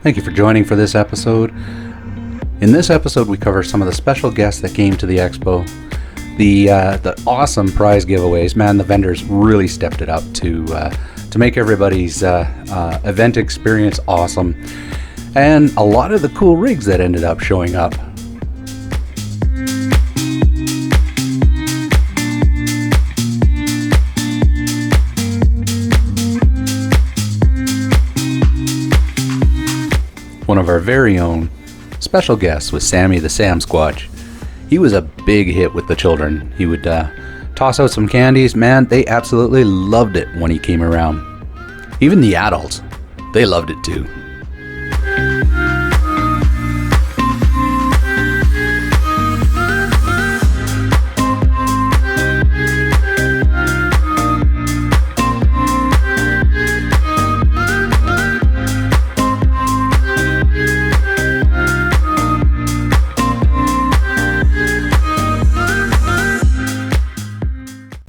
Thank you for joining for this episode. In this episode, we cover some of the special guests that came to the expo, the awesome prize giveaways. Man, the vendors really stepped it up to make everybody's event experience awesome, and a lot of the cool rigs that ended up showing up. One of our very own special guests was Sammy the Sam Squatch. He was a big hit with the children. He would toss out some candies. Man, they absolutely loved it when he came around. Even the adults, they loved it too.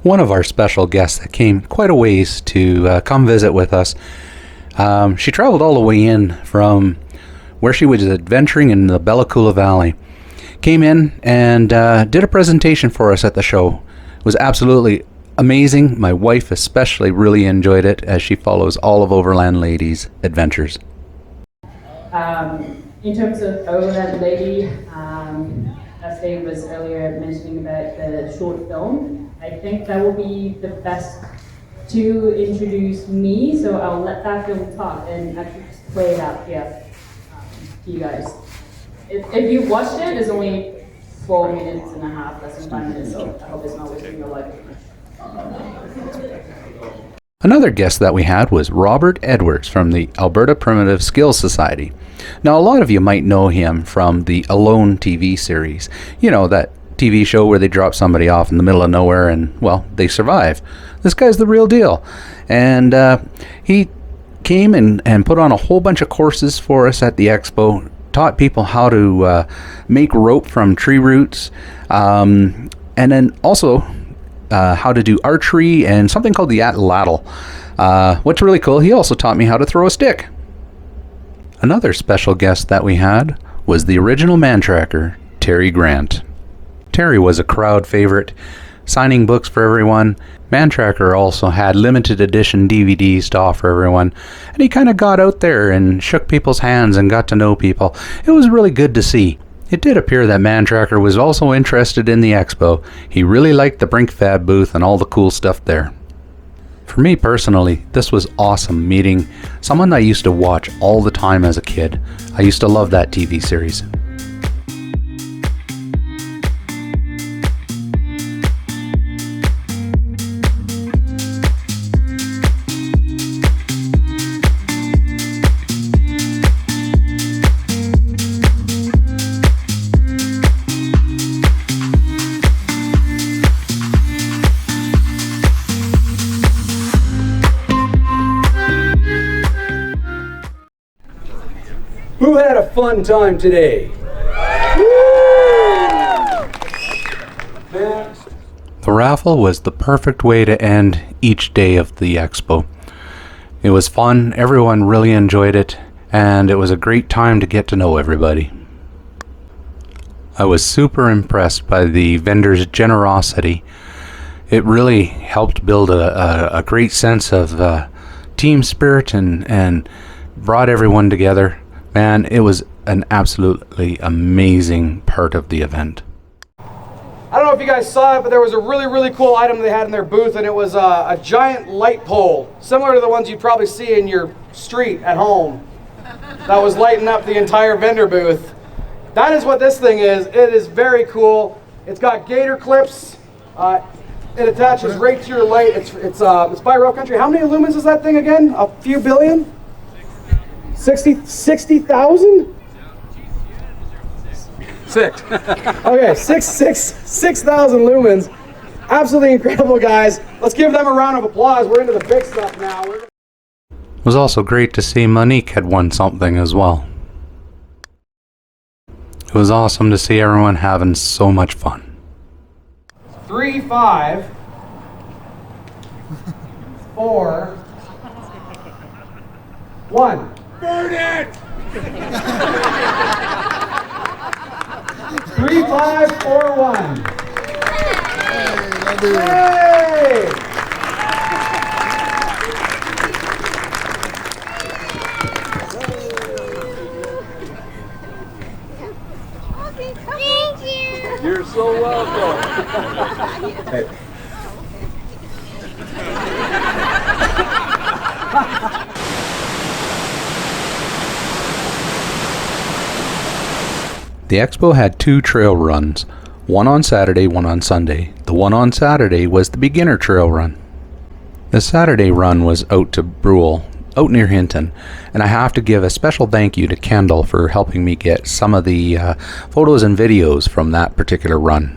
One of our special guests that came quite a ways to come visit with us. She traveled all the way in from where she was adventuring in the Bella Coola Valley. Came in and did a presentation for us at the show. It was absolutely amazing. My wife especially really enjoyed it as she follows all of Overland Lady's adventures. In terms of Overland Lady, as Dave was earlier mentioning about the short film, I think that will be the best to introduce me, so I'll let that film talk and actually just play it out here to you guys. If you watched it, it's only 4 minutes and a half, less than 5 minutes, so I hope it's not wasting your life. Another guest that we had was Robert Edwards from the Alberta Primitive Skills Society. Now, a lot of you might know him from the Alone TV series. You know, that TV show where they drop somebody off in the middle of nowhere and, well, they survive. This guy's the real deal. And he came and put on a whole bunch of courses for us at the expo, taught people how to make rope from tree roots, and then also how to do archery and something called the atlatl. What's really cool, he also taught me how to throw a stick. Another special guest that we had was the original man tracker, Terry Grant. Terry was a crowd favorite, signing books for everyone. Man Tracker also had limited edition DVDs to offer everyone, and he kind of got out there and shook people's hands and got to know people. It was really good to see. It did appear that Man Tracker was also interested in the expo. He really liked the Brink Fab booth and all the cool stuff there. For me personally, this was awesome meeting someone I used to watch all the time as a kid. I used to love that TV series. Who had a fun time today? The raffle was the perfect way to end each day of the expo. It was fun, everyone really enjoyed it, and it was a great time to get to know everybody. I was super impressed by the vendors' generosity. It really helped build a great sense of team spirit and brought everyone together. Man, it was an absolutely amazing part of the event. I don't know if you guys saw it, but there was a really cool item they had in their booth, and it was a giant light pole, similar to the ones you'd probably see in your street at home, that was lighting up the entire vendor booth. That is what this thing is. It is very cool. It's got gator clips. It attaches right to your light. It's by Rough Country. How many lumens is that thing again? A few billion? 60,000? 6. Okay, 6,000 lumens. Absolutely incredible, guys. Let's give them a round of applause. We're into the big stuff now. It was also great to see Monique had won something as well. It was awesome to see everyone having so much fun. 3, 5, 4, 1. Burn it! 3541. Hey! Hey! Thank you. You're so welcome. The expo had 2 trail runs, one on Saturday, one on Sunday. The one on Saturday was the beginner trail run. The Saturday run was out to Brule, out near Hinton, and I have to give a special thank you to Kendall for helping me get some of the photos and videos from that particular run.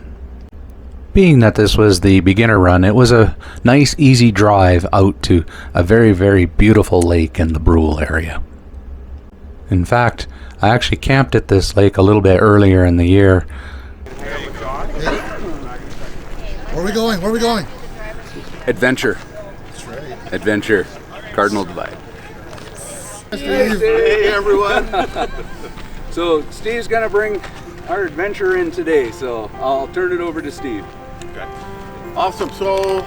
Being that this was the beginner run, it was a nice easy drive out to a very, very beautiful lake in the Brule area. In fact, I actually camped at this lake a little bit earlier in the year. Where are we going? Where are we going? Adventure. That's right. Adventure. Cardinal Divide. Hey everyone! So Steve's gonna bring our adventure in today, so I'll turn it over to Steve. Okay. Awesome. So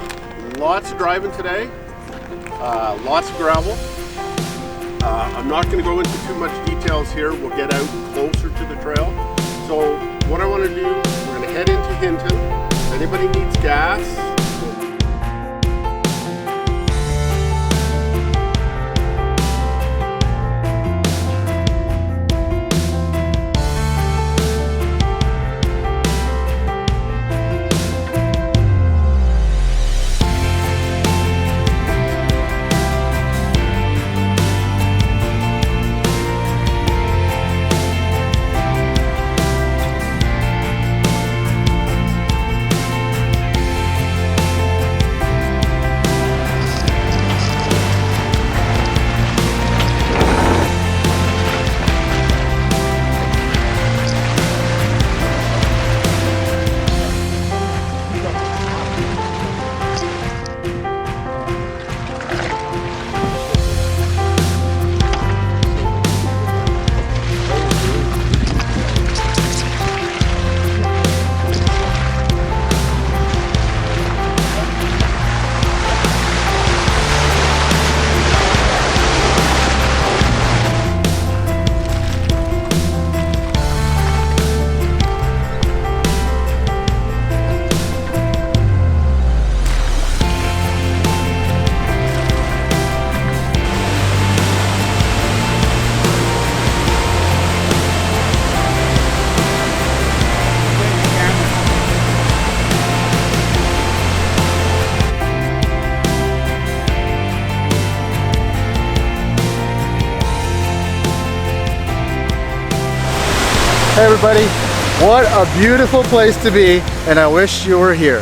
lots of driving today. Lots of gravel. I'm not going to go into too much details here. We'll get out closer to the trail. So what I want to do, we're going to head into Hinton. If anybody needs gas, Hey everybody, what a beautiful place to be, and I wish you were here.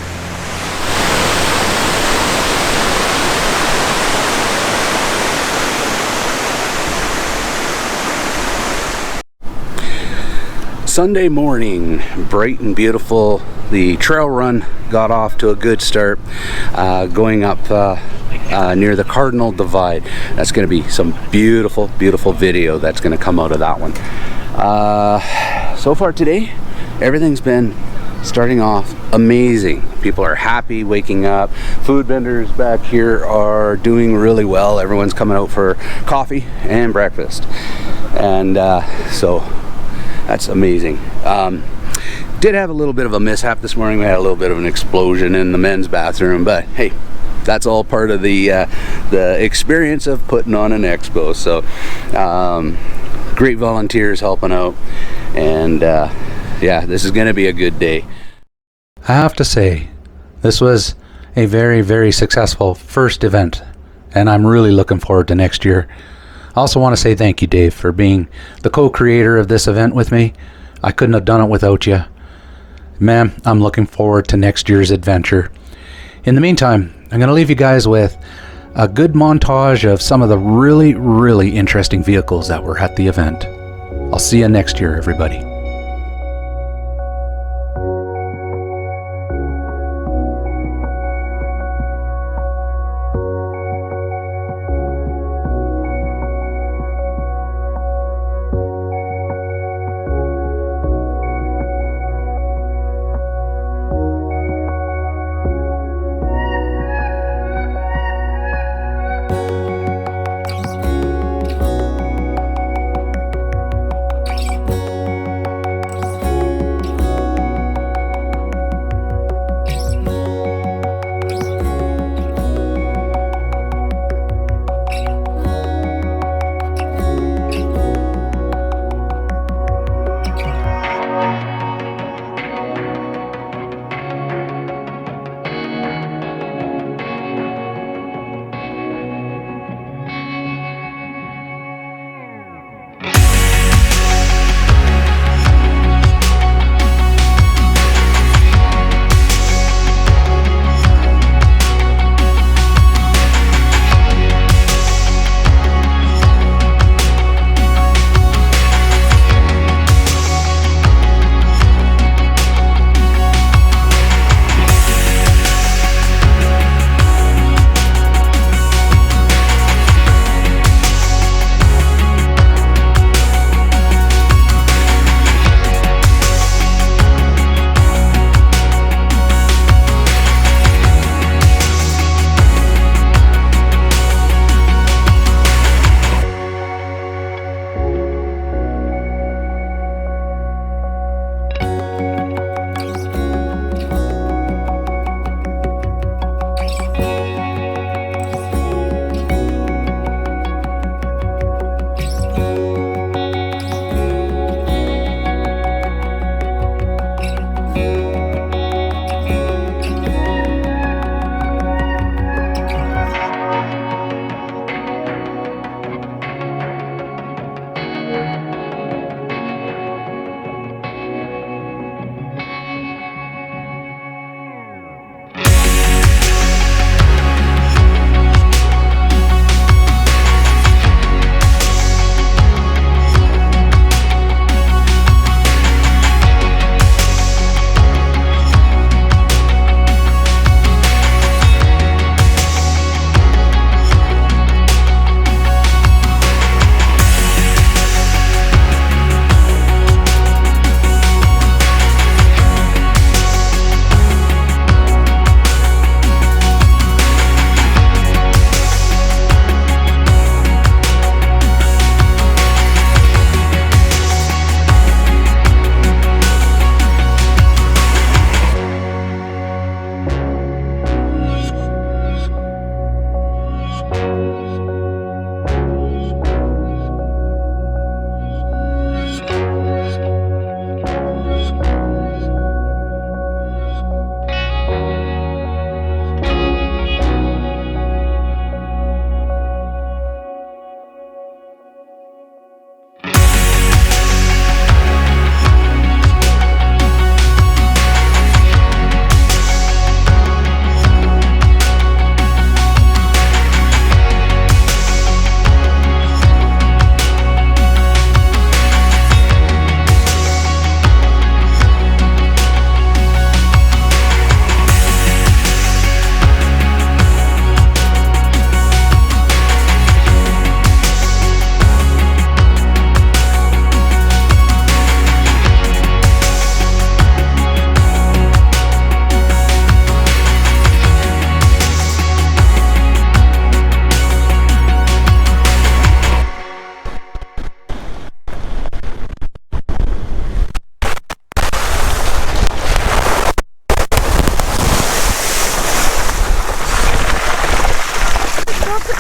Sunday morning, bright and beautiful. The trail run got off to a good start, going up near the Cardinal Divide. That's going to be some beautiful, beautiful video that's going to come out of that one. So far today, everything's been starting off amazing. People are happy waking up. Food vendors back here are doing really well. Everyone's coming out for coffee and breakfast, and so that's amazing. Did have a little bit of a mishap this morning. We had a little bit of an explosion in the men's bathroom, but hey, that's all part of the experience of putting on an expo. So great volunteers helping out, and yeah, this is going to be a good day. I have to say, this was a very, very successful first event, and I'm really looking forward to next year. I also want to say thank you, Dave, for being the co-creator of this event with me. I couldn't have done it without you. Man, I'm looking forward to next year's adventure. In the meantime, I'm going to leave you guys with a good montage of some of the really, really interesting vehicles that were at the event. I'll see you next year, everybody.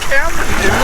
camera, dude.